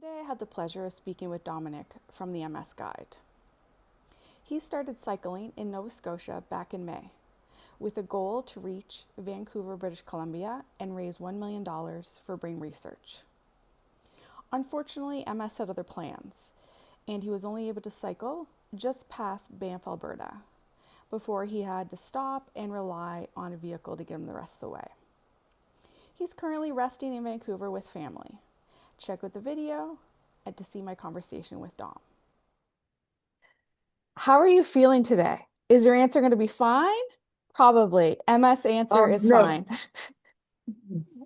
Today I had the pleasure of speaking with Dominic from the MS Guide. He started cycling in Nova Scotia back in May with a goal to reach Vancouver, British Columbia and raise $1 million for brain research. Unfortunately, MS had other plans, and he was only able to cycle just past Banff, Alberta, before he had to stop and rely on a vehicle to get him the rest of the way. He's currently resting in Vancouver with family. Check out the video and to see my conversation with Dom. How are you feeling today? Is your answer going to be fine? Probably. MS answer is No, fine.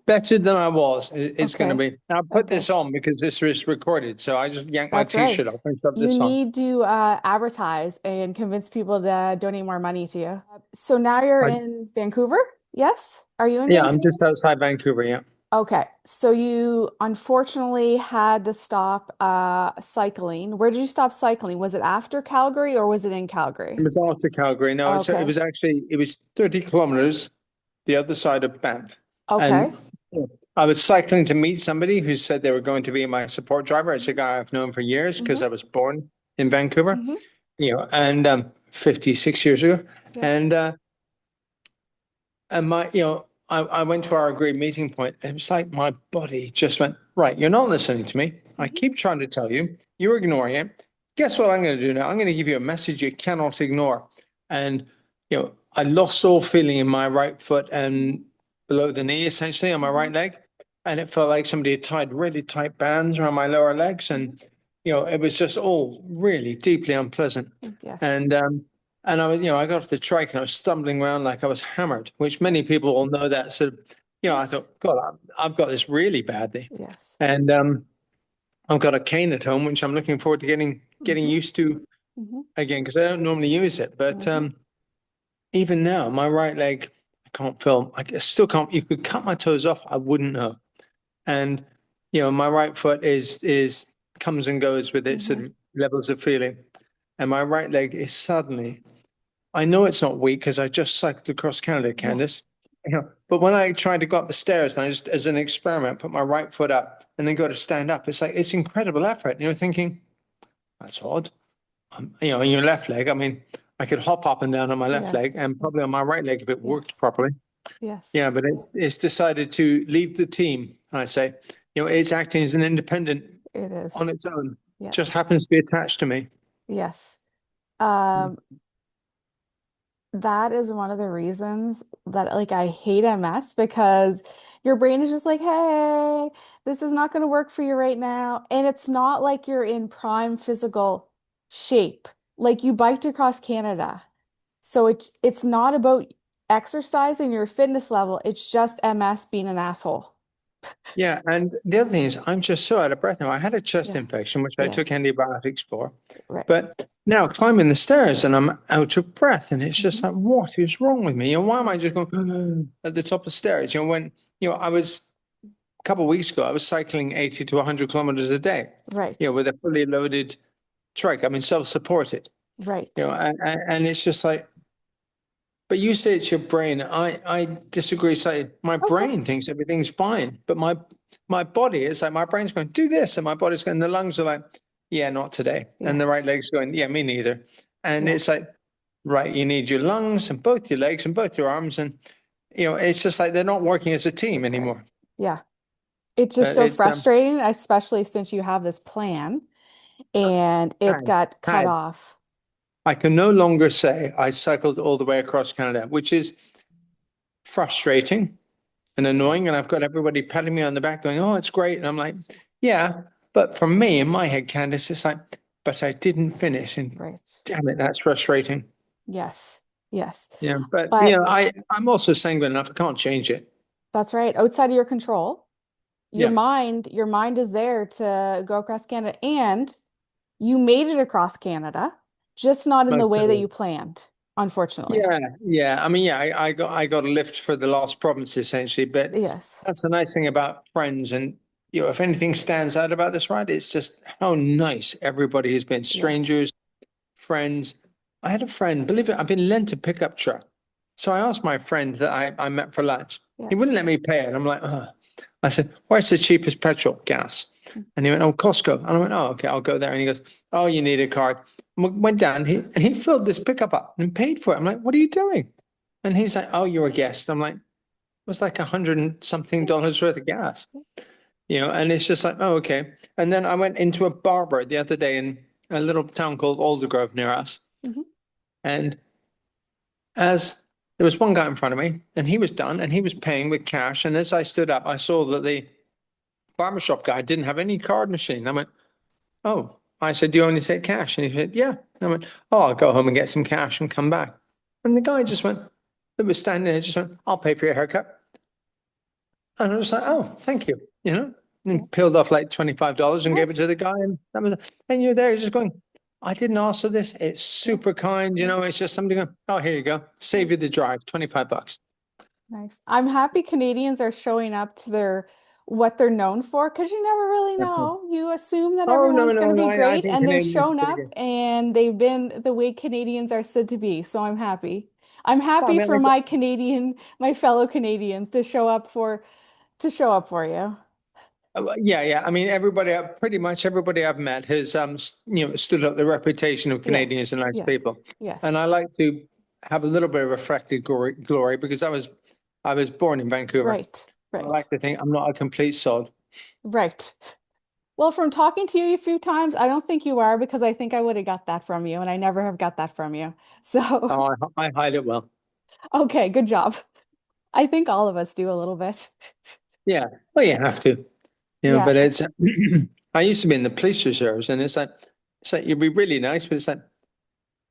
better than I was. It's going to Okay. be. I'll put this on because this is recorded. So I just yanked my That's t-shirt right. off and shoved You this on. need to advertise and convince people to donate more money to you. So now you're I, in Vancouver? Yes? Are you in yeah, I'm Vancouver? just outside Vancouver. Yeah, Okay. So you unfortunately had to stop cycling. Where did you stop cycling? Was it after Calgary or was it in it Calgary? was out to Calgary. No, it Okay. was actually it was 30 kilometers the other side of Banff, Okay. and I was cycling to meet somebody who said they were going to be my support driver. It's a guy I've known for years because Mm-hmm. I was born in Vancouver, Mm-hmm. and 56 years ago, Yes. and I went to our agreed meeting point, and it was like my body just went, right, you're not listening to me. I Mm-hmm. keep trying to tell you, you're ignoring it. Guess what I'm going to do now? I'm going to give you a message you cannot ignore. And, I lost all feeling in my right foot and below the knee, essentially, on my Mm-hmm. right leg. And it felt like somebody had tied really tight bands around my lower legs. Mm-hmm. And, it was just all really deeply unpleasant. Yes. And I got off the trike and I was stumbling around like I was hammered, which many people will know that. So, I Yes. thought, God, I've got this really badly. Yes. And I've got a cane at home, which I'm looking forward to getting Mm-hmm. used to Mm-hmm. again, because I don't normally use it. But Mm-hmm. even now, my right leg, I can't feel, I still can't, you could cut my toes off, I wouldn't know. And, my right foot is comes and goes with its Mm-hmm. sort of levels of feeling. And my right leg is suddenly, I know it's not weak because I just cycled across Canada, Yeah. Candice. But when I tried to go up the stairs and I just, as an experiment, put my right foot up and then go to stand up, it's like it's incredible effort. And you're thinking, that's odd. On your left leg, I mean, I could hop up and down on my left Yeah. leg and probably on my right leg if it worked Yes. properly. Yes. Yeah, but it's decided to leave the team. I say, it's acting as an independent It on is. its own. Just Yes. happens to be attached to me. Yes. Mm. Um, that is one of the reasons that like I hate MS because your brain is just like, hey, this is not going to work for you right now. And it's not like you're in prime physical shape. Like you biked across Canada. So it's not about exercising your fitness level. It's just MS being an asshole. Yeah, and the other thing is, I'm just so out of breath now. I had a chest Yeah. infection, which I Yeah. took antibiotics for, Right. but now climbing the stairs and I'm out of breath, and it's just Hmm. like, what is wrong with me? And why am I just going at the top of stairs? When I was a couple of weeks ago, I was cycling 80 to 100 kilometers a day, Right. with a fully loaded trike. I mean, self-supported, Right. and it's just like, but you say it's your brain. I disagree. Say my Okay. brain thinks everything's fine, but my body is like my brain's going do this, and my body's going. The lungs are like, yeah, not today, and Yeah. the right leg's going, yeah, me neither. And Yeah. it's like, right, you need your lungs and both your legs and both your arms, and it's just like they're not working as a team That's right. anymore. Yeah. It's just But so it's frustrating, especially since you have this plan and it had got cut had off. I can no longer say I cycled all the way across Canada, which is frustrating and annoying. And I've got everybody patting me on the back going, oh, it's great. And I'm like, yeah. But for me, in my head, Candice, it's like, but I didn't finish. And Right. damn it, that's frustrating. Yes. Yes. Yeah. But, But I'm also sanguine enough. I can't change it. that's right. Outside of your control, Yeah. your mind is there to go across Canada and you made it across Canada, just not in the Most way of that you it. planned, unfortunately. Yeah. Yeah. I mean, yeah, I got a lift for the lost province essentially, but Yes. that's the nice thing about friends. And, if anything stands out about this ride, it's just how nice everybody has been. Yes. Strangers, friends. I had a friend, believe it, I've been lent a pickup truck. So I asked my friend that I met for lunch. He Yeah. wouldn't let me pay it. I'm like, oh. I said, where's the cheapest petrol, gas? And he went, oh, Costco. And I went, oh, okay, I'll go there. And he goes, oh, you need a card. Went down, and he filled this pickup up and paid for it. I'm like, what are you doing? And he's like, oh, you're a guest. I'm like, it was like $100 and something worth of gas, and it's just like, oh, okay. And then I went into a barber the other day in a little town called Aldergrove near us. Mhm. And as there was one guy in front of me, and he was done, and he was paying with cash. And as I stood up, I saw that the barbershop guy didn't have any card machine. I went, oh, I said, do you only take cash? And he said, yeah. I went, oh, I'll go home and get some cash and come back. And the guy just went, that was standing there, just went, I'll pay for your haircut. And I was like, oh, thank you, Yeah. and peeled off like $25 and gave it to Nice. the guy. And that was, and you're there just going, I didn't ask for this. It's Yeah. super kind. It's just somebody going, oh, here you go. Yeah. Save you the drive, $25. Nice. I'm happy Canadians are showing up to their what they're known for because you never really know. You assume that Oh, no, everyone's going no, to no. be I great, think and they've Canadians are shown pretty up good. and they've been the way Canadians are said to be. So I'm happy. I'm Well, I happy mean, for my fellow Canadians to show up for you. yeah, yeah. I mean, pretty much everybody I've met has, stood up the reputation of Yes. Canadians and nice Yes. people. Yes. And I like to have a little bit of reflected glory because I was born in Vancouver. Right. I Right. like to think I'm not a complete sod. Right. Well, from talking to you a few times, I don't think you are because I think I would have got that from you, and I never have got that from you. So, Oh, I hide it well. okay, good job. I think all of us do a little bit. Yeah. Well, you have to, Yeah, but it's, I used to be in the police reserves, and it's like you'd be really nice, but it's like,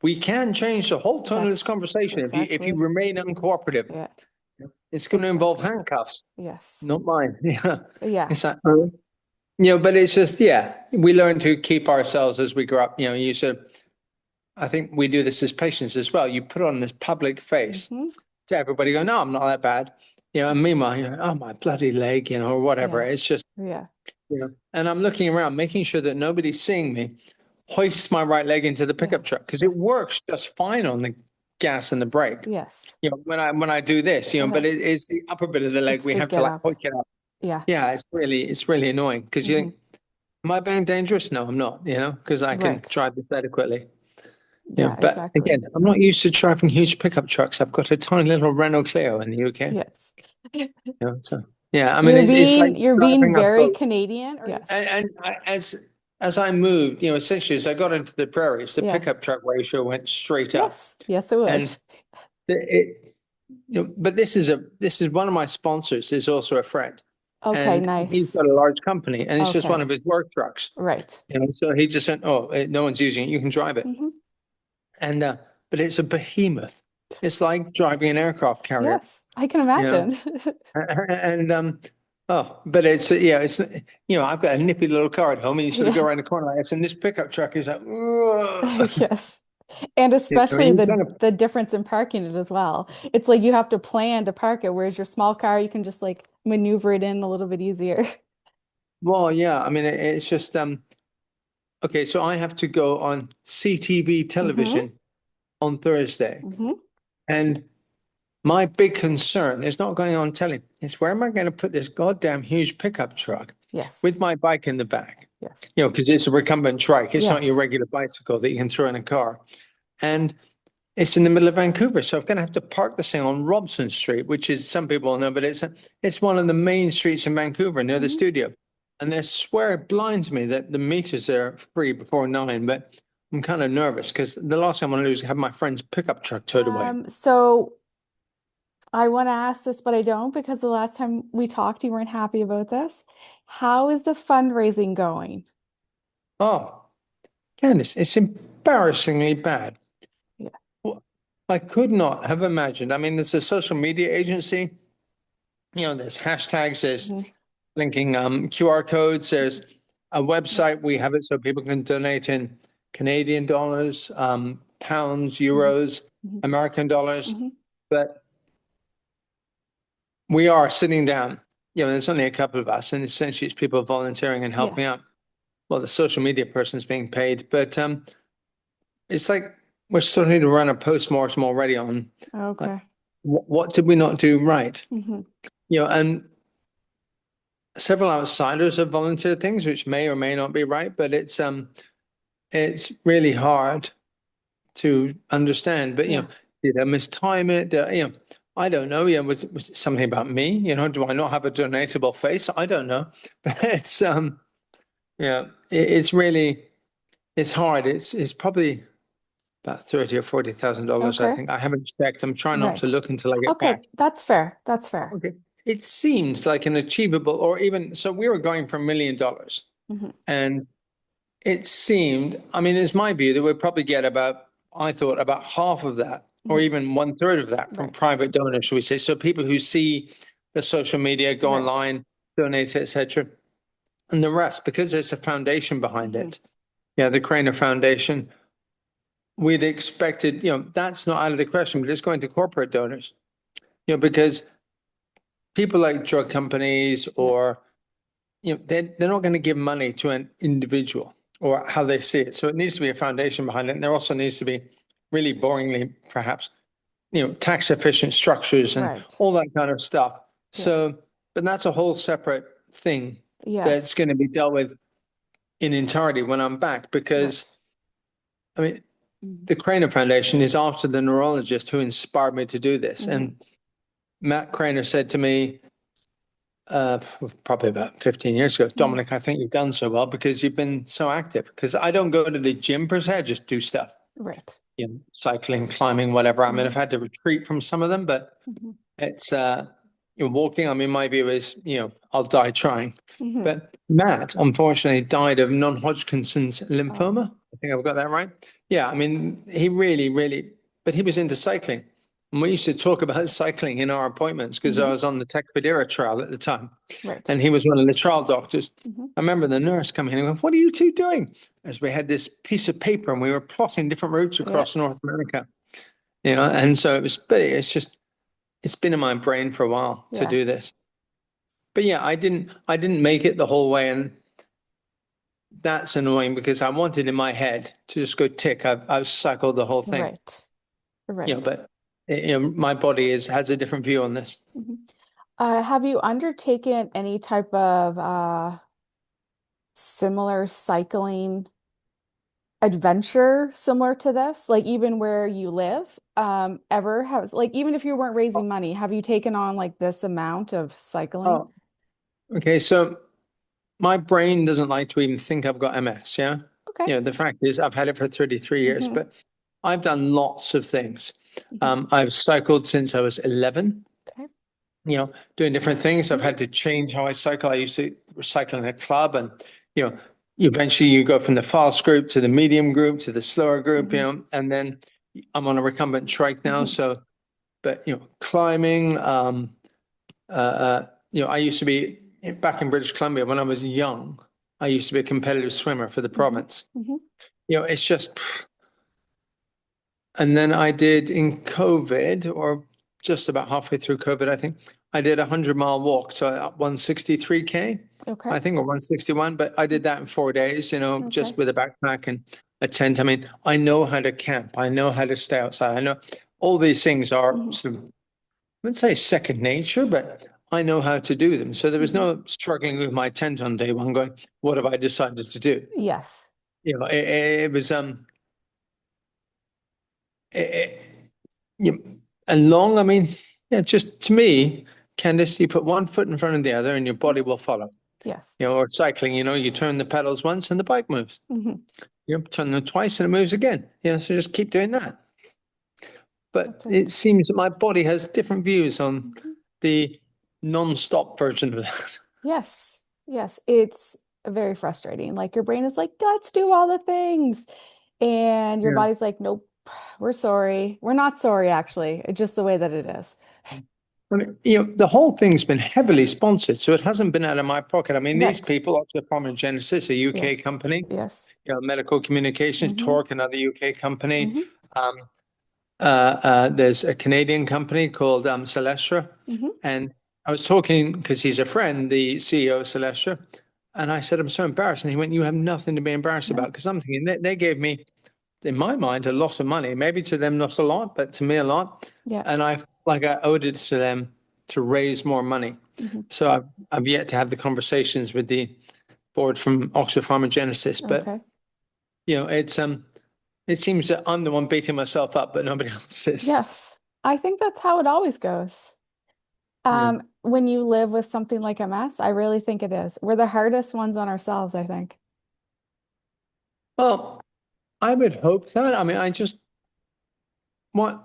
we can change the whole tone of this that's conversation if you exactly. remain uncooperative. Yeah, It's going to involve exactly. handcuffs, Yes. not mine. Yeah. Yeah. It's like, but it's just, yeah, we learn to keep ourselves as we grow up. You said, I think we do this as patients as well. You put on this public face Hmm. to everybody go, no, I'm not that bad. And meanwhile, you're like, oh, my bloody leg, or whatever. Yeah. It's just, Yeah. and I'm looking around, making sure that nobody's seeing me hoist my right leg into the Yeah. pickup truck because Yeah. it works just fine on the gas and the brake. Yes. When I do this, Uh, but it's the upper bit of the leg it's we to have to get like up. hoik it up. Yeah. Yeah, it's really annoying because you Hmm. think, am I being dangerous? No, I'm not, because I can Right. drive this adequately. Yeah, But again, exactly. I'm not used to driving huge pickup trucks. I've got a tiny little Renault Clio in the UK. Yes. So yeah, I mean it's like You're being driving a very boat. Canadian. Yes. As I moved, essentially as I got into the prairies, the Yeah. pickup truck ratio went straight up. Yes. Yes, it would. And it, but this is one of my sponsors is also a friend, Okay, and he's nice. got a large company, and it's just one Okay. of his work trucks. Right. So he just said, "Oh, no one's using it. You can drive it." Hmm. And but it's a behemoth. It's like driving an aircraft carrier. Yes, I can You know, imagine. and but it's yeah, it's I've got a nippy little car at home, and you sort of go Yeah. around the corner like this, and this pickup truck is like, "Ugh." Yes. And especially He's trying to. the difference in parking it as well. It's like you have to plan to park it, whereas your small car, you can just like maneuver it in a little bit easier. Well, yeah, I mean, it's just okay. So I have to go on CTV Hmm. television on Thursday, Hmm. and my big concern is not going on telly. It's where am I going to put this goddamn huge pickup truck Yes. with my bike in the back? Yes. Because it's a recumbent trike. It's not your Yes. regular bicycle that you can throw in a car. And it's in the middle of Vancouver. So I'm going to have to park this thing on Robson Street, which is some people know, but it's one of the main streets in Vancouver near the Hmm. studio. And I swear it blinds me that the meters are free before 9, but I'm kind of nervous because the last thing I want to do is have my friend's pickup truck towed away. So I want to ask this, but I don't because the last time we talked, you weren't happy about this. How is the fundraising going? Oh, Candice, it's embarrassingly bad. Yeah. Well, I could not have imagined. I mean, there's a social media agency, there's hashtags, there's Hmm. linking QR codes, there's a Yes. website. We have it so people can donate in Canadian dollars, pounds, Hmm. euros, Hmm. American dollars. Hmm. But we are sitting down, there's only a couple of us, and essentially it's people volunteering and helping Yes. out. Well, the social media person's being paid, but it's like we're starting to run a post-mortem already on like Okay. what did we not do right? Hmm. And several outsiders have volunteered things, which may or may not be right, but it's really hard to understand. But Yeah. did I mistime it? I don't know. Was it something about me? Do I not have a donatable face? I don't know. But it's really it's hard. It's probably about 30 or $40,000, I Okay. think. I haven't checked. I'm trying not to Right. look until I get Okay, back. that's fair. That's fair. Okay. It seems like an achievable, or even so we were going for $1 million. Hmm. And it seemed, I mean, it's my view that we'd probably get I thought about half of that, or Hmm. even one third of that from Right. private donors, should we say. So people who see the social media, go Right. online, donate, etc. And the rest, because there's a foundation behind Hmm. it. Yeah, the Craner Foundation, we'd expected, that's not out of the question, but it's going to corporate donors, because people like drug companies Yeah. or they're not going to give money to an individual or how they see it. So it needs to be a foundation behind it. And there also needs to be really boringly, perhaps, tax efficient structures and Right. all that kind of stuff. Yeah. So, but that's a whole separate thing that's Yes. going to be dealt with in entirety when I'm back because Right. I mean, the Craner Foundation is after the neurologist who inspired me to do this. Hmm. And Matt Craner said to me, uh, probably about 15 years ago, Hmm. Dominic, I think you've done so well because you've been so active. Because I don't go to the gym per se, I just do stuff, Right. cycling, climbing, whatever. I mean, Hmm. I've had to retreat from some of them, but Hmm. it's, walking. I mean, my view is, I'll die trying. Hmm. But Matt, unfortunately, died of non-Hodgkin's Oh. lymphoma. I think I've got that right. Yeah, I mean, he really, really, but he was into cycling. And we used to talk about cycling in our appointments because I Hmm. was on the Tecfidera trial at the time. Right. And he was one of the trial doctors. Hmm. I remember the nurse coming in and going, "What are you two doing?" As we had this piece of paper and we were plotting different routes Yeah. across North America, and so but it's been in my brain for a while to Yeah. do this. But yeah, I didn't make it the whole way, and that's annoying because I wanted in my head to just go tick. I've cycled the whole thing, Right. Right. but my body has a different view on this. Hmm. Have you undertaken any type of similar cycling adventure similar to this? Like even where you live, ever has like even if you weren't raising money, have you taken on like this amount of cycling? Oh, okay. So my brain doesn't like to even think I've got MS. Yeah. Okay. The fact is, I've had it for 33 years, Hmm. but I've done lots of things. Hmm. I've cycled since I was 11, Okay. doing different things. I've Hmm. had to change how I cycle. I used to cycle in a club, and, you know, eventually you go from the fast group to the medium group to the slower group, Hmm. and then I'm on a recumbent trike now. Hmm. So, but, climbing, I used to be back in British Columbia when I was young. I used to be a competitive swimmer for the Hmm. province. Hmm. It's just, and then I did in COVID, or just about halfway through COVID, I think I did a 100-mile walk. So 163K, Okay. I think, or 161, but I did that in 4 days, Okay. just with a backpack and a tent. I mean, I know how to camp. I know how to stay outside. I know all these things are Hmm. sort of, I wouldn't say second nature, but I know how to do them. So there was Hmm. no struggling with my tent on day one going, what have I decided to do? Yes. It was, it, Yeah, and long, I mean, yeah, just to me, Candice, you put one foot in front of the other and your body will follow. Yes. Or cycling, you turn the pedals once and the bike moves. Hmm. You turn them twice and it moves again. So just keep doing that. But That's right. it seems that my body has different views on Hmm. the non-stop version of that. Yes. Yes. It's very frustrating. Like your brain is like, let's do all the things. And your Yeah. body's like, nope, we're sorry. We're not sorry, actually. It's just the way that it is. I mean, the whole thing's been heavily sponsored, so it hasn't been out of my pocket. I mean, these Right. people, Oxford Genesis, a UK Yes. company, Yes. Medical Communications, Hmm. Torque, another UK company. Hmm. Um, there's a Canadian company called Celestra, Hmm. and I was talking because he's a friend, the CEO of Celestra, and I said, "I'm so embarrassed," and he went, "You have nothing to be embarrassed about," No. because I'm thinking they gave me, in my mind, a lot of money. Maybe to them not a lot, but to me a lot, Yeah. and I owed it to them to raise more money. Hmm. So I've yet to have the conversations with the board from Oxford Pharmagenesis, but Okay. it seems that I'm the one beating myself up, but nobody else is. Yes. I think that's how it always goes. Yeah. When you live with something like MS, I really think it is. We're the hardest ones on ourselves, I think. Well, I would hope so. I mean, I just want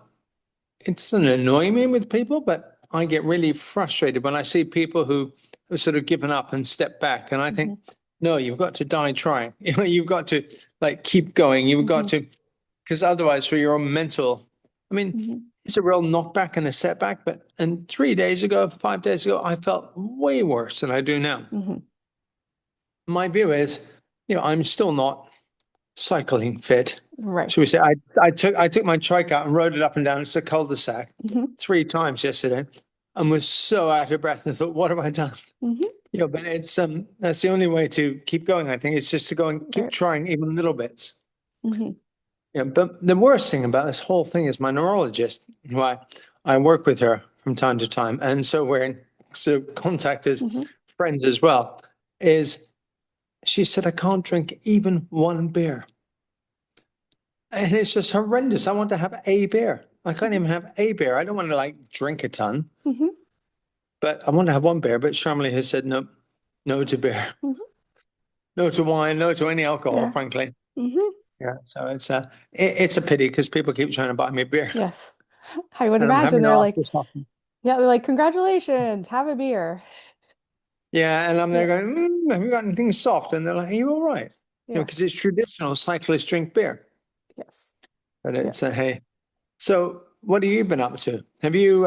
it doesn't annoy me with people, but I get really frustrated when I see people who have sort of given up and step back. And I think, Hmm. no, you've got to die trying. You've got to like keep going. You've got Hmm. to, because otherwise, for your own mental, I mean, Hmm. it's a real knockback and a setback. But and 3 days ago, 5 days ago, I felt way worse than I do now. Hmm. My view is, I'm still not cycling fit. Should we Right. say I took my trike out and rode it up and down. It's a cul-de-sac Hmm. 3 times yesterday and was so out of breath and thought, what have I done? Hmm. But it's that's the only way to keep going, I think. It's just to go and keep Right. trying even little bits. Hmm. But the worst thing about this whole thing is my neurologist, who I work with her from time to time, and so we're in sort of contact as Hmm. friends as well, is she said I can't drink even one beer. And it's just horrendous. I want to have a beer. I can't even have a beer. I don't want to like drink a ton, Hmm. but I want to have one beer. But Shamley has said no, no to beer, Hmm. no to wine, no to any alcohol, Yeah. frankly. Hmm. Yeah. So it's a pity because people keep trying to buy me beer, Yes. I would and I'm imagine having to they're ask like, this often. yeah, they're like, congratulations, have a beer. Yeah, and I'm there Yeah. going, have you got anything soft? And they're like, are you all right? Because Yes. it's traditional cyclists drink beer, Yes. but it's a Yes. hey. So what have you been up to? Have you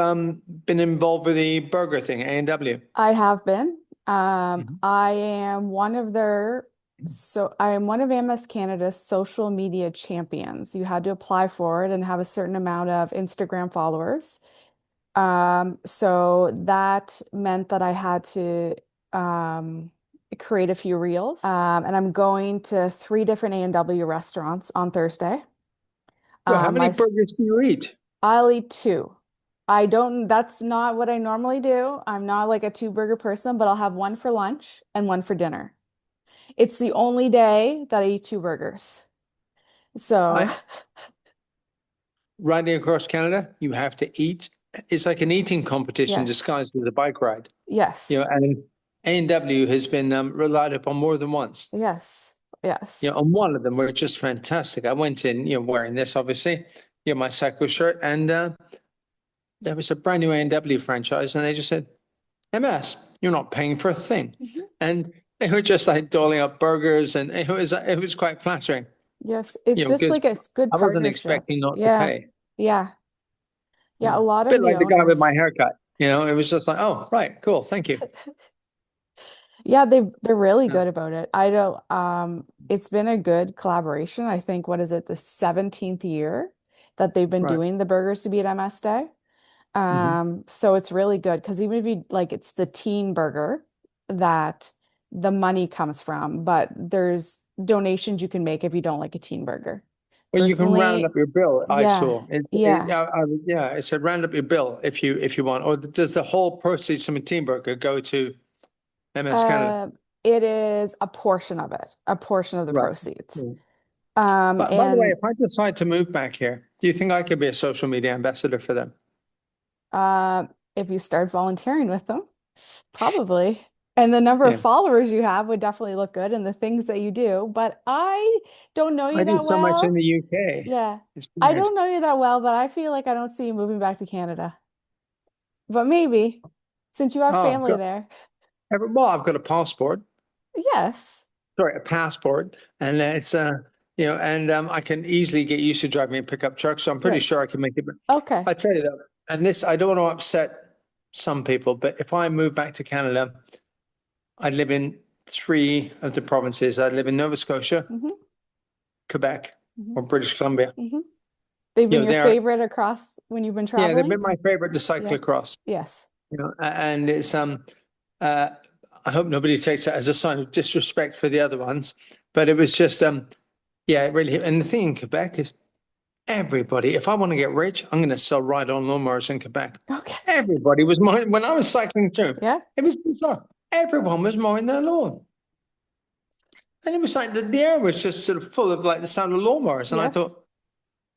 been involved with the burger thing, A&W? I have been. Mhm. I am one of their, so I am one of MS Canada's social media champions. You had to apply for it and have a certain amount of Instagram followers. So that meant that I had to um, create a few reels. And I'm going to three different A&W restaurants on Thursday. Well, how many My burgers do you eat? I'll eat two. I don't, that's not what I normally do. I'm not like a two burger person, but I'll have one for lunch and one for dinner. It's the only day that I eat two burgers. So, I riding across Canada, you have to eat. It's like an eating competition yes, disguised as a bike ride. yes, And A&W has been relied upon more than once. yes, yes. And one of them were just fantastic. I went in, wearing this, obviously, my cycle shirt, and there was a brand new A&W franchise, and they just said, MS, you're not paying for a thing. Mhm. And they were just like doling up burgers, and it was quite flattering, Yes, it's just because like a good I wasn't partnership. expecting not to Yeah, pay. yeah, yeah. Yeah. A lot of Bit the like the guy with owners. my haircut. It was just like, oh, right, cool, thank you. Yeah, they're really Yeah, good about it. I don't it's been a good collaboration. I think what is it, the 17th year that they've been right. doing the Burgers to Beat MS Day. Hmm. So it's really good because even if you like it's the teen burger that the money comes from, but there's donations you can make if you don't like a teen burger. Well, you can round Personally, up your bill. I yeah, saw. yeah. Yeah. It said round up your bill if you want. Or does the whole proceeds from a team burger go to MS Canada? Uh, it is a portion of it, a portion of the Right. proceeds. Yeah. But by the way, And if I decide to move back here, do you think I could be a social media ambassador for them? uh, if you start volunteering with them, probably. And the number of Yeah. followers you have would definitely look good and the things that you do. But I don't know I you do that so much in well. the UK. Yeah. It's I weird. don't know you that well, but I feel like I don't see you moving back to Canada. But maybe, since you have Oh, family there. well, I've got a passport. Yes. Sorry, a passport, and it's and I can easily get used to driving a pickup truck, so I'm pretty Right. sure I can make it. But Okay. I tell you though, and this I don't want to upset some people, but if I move back to Canada, I live in three of the provinces. I live in Nova Scotia, Hmm. Quebec, Hmm. or British Columbia. Hmm. They've been your They are, favorite across when you've been yeah, they've traveling? been my favorite to cycle Yeah. across. Yes. And it's uh, I hope nobody takes that as a sign of disrespect for the other ones, but it was just yeah, it really. And the thing in Quebec is everybody, if I want to get rich, I'm going to sell ride-on lawnmowers in Quebec. Okay. Everybody was mowing when I was cycling through. Yeah. It was bizarre. Everyone was mowing their lawn. And it was like the air was just sort of full of like the sound of lawnmowers. And I Yes. thought,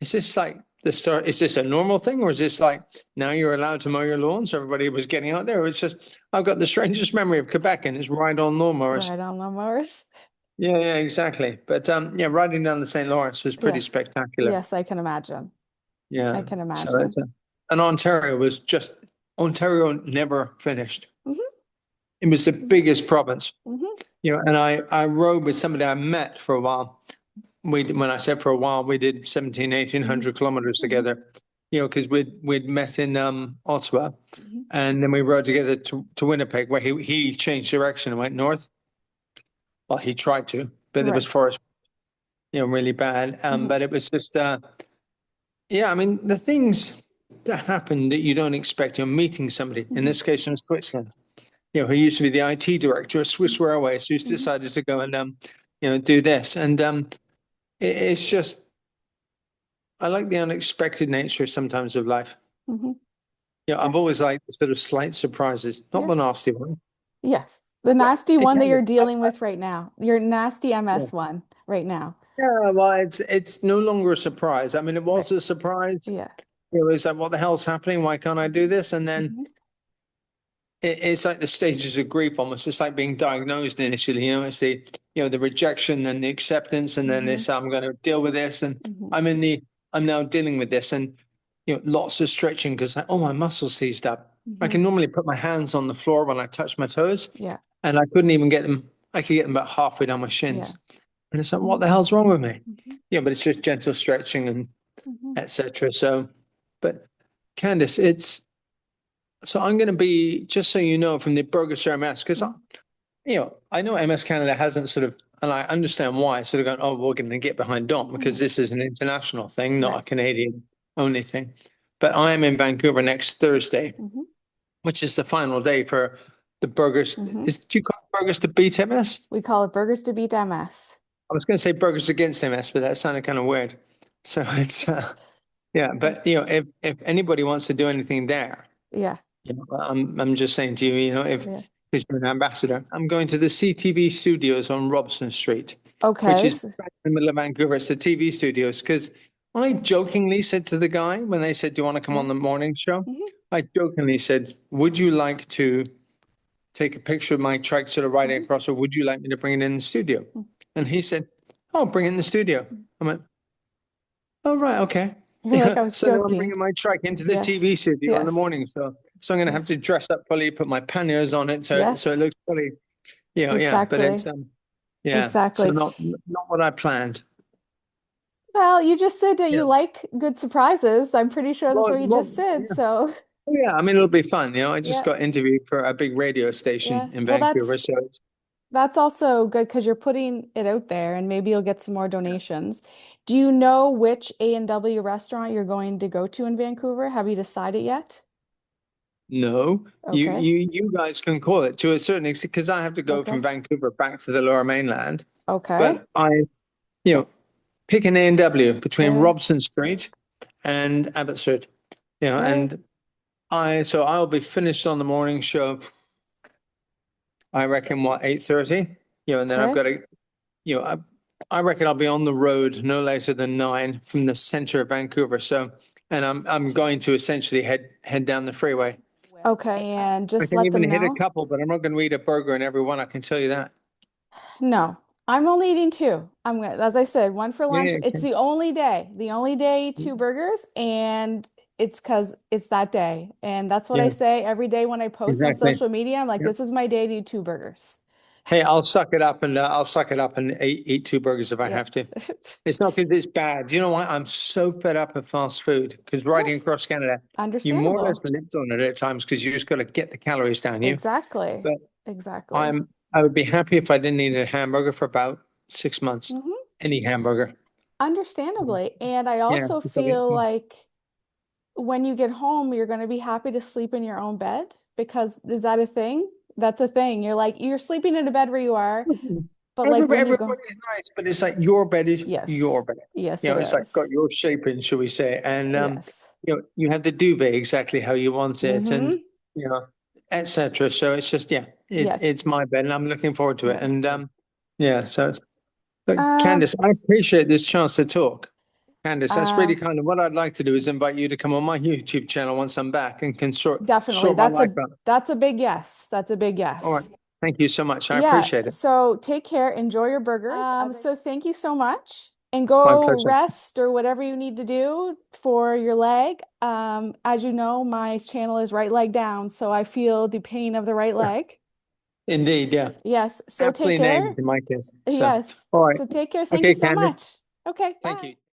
is this like the start? Is this a normal thing, or is this like now you're allowed to mow your lawn? So everybody was getting out there. It's just I've got the strangest memory of Quebec and it's ride-on lawnmowers. Right on lawnmowers. Yeah, yeah, exactly. But yeah, riding down the St. Lawrence was pretty Yes. spectacular. Yes, I can imagine. I Yeah. can So imagine. it's and Ontario was just Ontario never finished. Hmm. It was the biggest province, Hmm. and I rode with somebody I met for a while. When I said for a while, we did 17, eighteen Hmm. hundred kilometers Hmm. together, because we'd met in Ottawa, Hmm. and then we rode together to Winnipeg, where he changed direction and went north. Well, he tried to, but there was Right. forest, really bad. Hmm. But it was just yeah, I mean, the things that happen that you don't expect. You're meeting somebody, in Hmm. this case in Switzerland, who used to be the IT director of Swiss Railways, who's Hmm. decided to go and, do this. And it's just, I like the unexpected nature sometimes of life. Hmm. Yeah. I've always liked the sort of slight surprises, not the Yes. nasty one. Yes. The Yeah, nasty it one that can be. you're dealing with right now. Your nasty Yeah. MS one right now. Yeah, well, it's no longer a surprise. I mean, it Right. was a surprise. Yeah. It was like, what the hell's happening? Why can't I do Hmm. this? And then Hmm. it's like the stages of grief almost. It's like being diagnosed initially, it's the rejection and the acceptance, and then Hmm. it's I'm going to deal with this, and Hmm. I'm now dealing with this, and lots of stretching because like, oh, my muscles seized up. I Hmm. can normally put my hands on the floor when I touch my toes, Yeah. and I couldn't even get them. I could get them about halfway down my Yeah. shins, and it's like, what Hmm. the hell's wrong with me? Hmm. But it's just gentle stretching and Hmm. etc. So, but Candice, so I'm going to be, just so you know, from the Burgess MS, because Hmm. I know MS Canada hasn't sort of, and I understand why, sort of gone, oh, we're going to get behind Dom because Hmm. this is an international thing, not a Right. Canadian only thing. But I am in Vancouver next Thursday, Hmm. which is the final day for the Burgers. Hmm. Do you call it Burgers to beat MS? We call it burgers to beat MS. I was going to say Burgers against MS, but that sounded kind of weird. So it's, yeah, but if anybody wants to do anything there, Yeah. I'm just saying to you, if Yeah. because you're an ambassador, I'm going to the CTV studios on Robson Street, which Okay. is right in the middle of Vancouver. It's the TV studios. Because I jokingly said to the guy when they said, "Do you want to come Yeah. on the morning show?" Hmm. I jokingly said, "Would you like to take a picture of my trike sort of riding Hmm. across, or would you like me to bring it in the studio?" And he said, "Oh, bring it in the studio." I went, "Oh, right, okay." You're like, I Yeah. was So now I'm joking. bringing my trike into the TV Yes. studio in the Yes. morning. So I'm going to have Yes. to dress up fully, put my panniers on it, so it Yes. looks fully, yeah. But it's Exactly. yeah. So Exactly. not what I planned. Well, you just said that Yeah. you like good surprises. I'm pretty sure that's what you just Well, said. yeah. So, Yeah. I mean, it'll be fun. I just yeah. got interviewed for a big radio Yeah. station in Well, Vancouver. So it's, that's also good because you're putting it out there and maybe you'll get some more donations. Do you know which A&W restaurant you're going to go to in Vancouver? Have you decided yet? no, Okay. you guys can call it to a certain extent because I have to go from Okay. Vancouver back to the Lower Mainland. Okay. But you know, pick an A&W between Okay. Robson Street and Abbotsford. Okay. And so I'll be finished on the morning show, I reckon, what, 8:30? And then I've Okay. got to, you know, I reckon I'll be on the road no later than 9 from the center of Vancouver. So, and I'm going to essentially head down the freeway. Okay. And I just can let even them hit a know. couple, but I'm not going to eat a burger in every one. I can tell you that. No, I'm only eating two. As I said, one for Yeah, lunch. yeah, It's okay. the only day I eat two burgers, and it's because it's that day. And that's what I Yeah, say every day when I post on exactly. social media. I'm like, Yeah. this is my day to eat two burgers. Hey, I'll suck it up and eat two burgers if I Yeah. have to. It's not because it's bad. Do you know what? I'm so fed up of fast food because riding Yes, across Canada, you more or less understandable. lived on it at times because you just got to get the calories down you. Exactly. But Exactly. I would be happy if I didn't eat a hamburger for about 6 months. Hmm. Any hamburger. Understandably. And I Yeah. also So, feel like when you get home, you're going to be happy to sleep in your own bed because is that a thing? That's a thing. You're like, you're sleeping in a bed where you are. But like when you go, Everybody's nice, but it's like your bed is yes, your bed. yes, You it know, it's like is. got your shape in, shall we say? And Yes. you know, you have the duvet exactly how you want it, and Mm-hmm. you know, etc. So it's just yeah, Yes. it's my bed, and I'm looking forward to it. Yeah. And yeah, so but Um, Candice, I appreciate this chance to talk. Candice, that's really uh, kind of what I'd like to do is invite you to come on my YouTube channel once I'm back and can Definitely. sort my life out. That's a big yes. That's a big All right. yes. Thank you so much. I Yeah, appreciate it. so take care, enjoy your burgers. So thank you so much. And My go pleasure. rest or whatever you need to do for your leg. As you know, my channel is right leg down, so I feel the pain of the right Yeah, leg. indeed. Yeah. Yes, so take Aptly care. named in my case. So, Yes, all right. so take care. Thank you Okay, so Candice. much. Okay, Thank bye. you.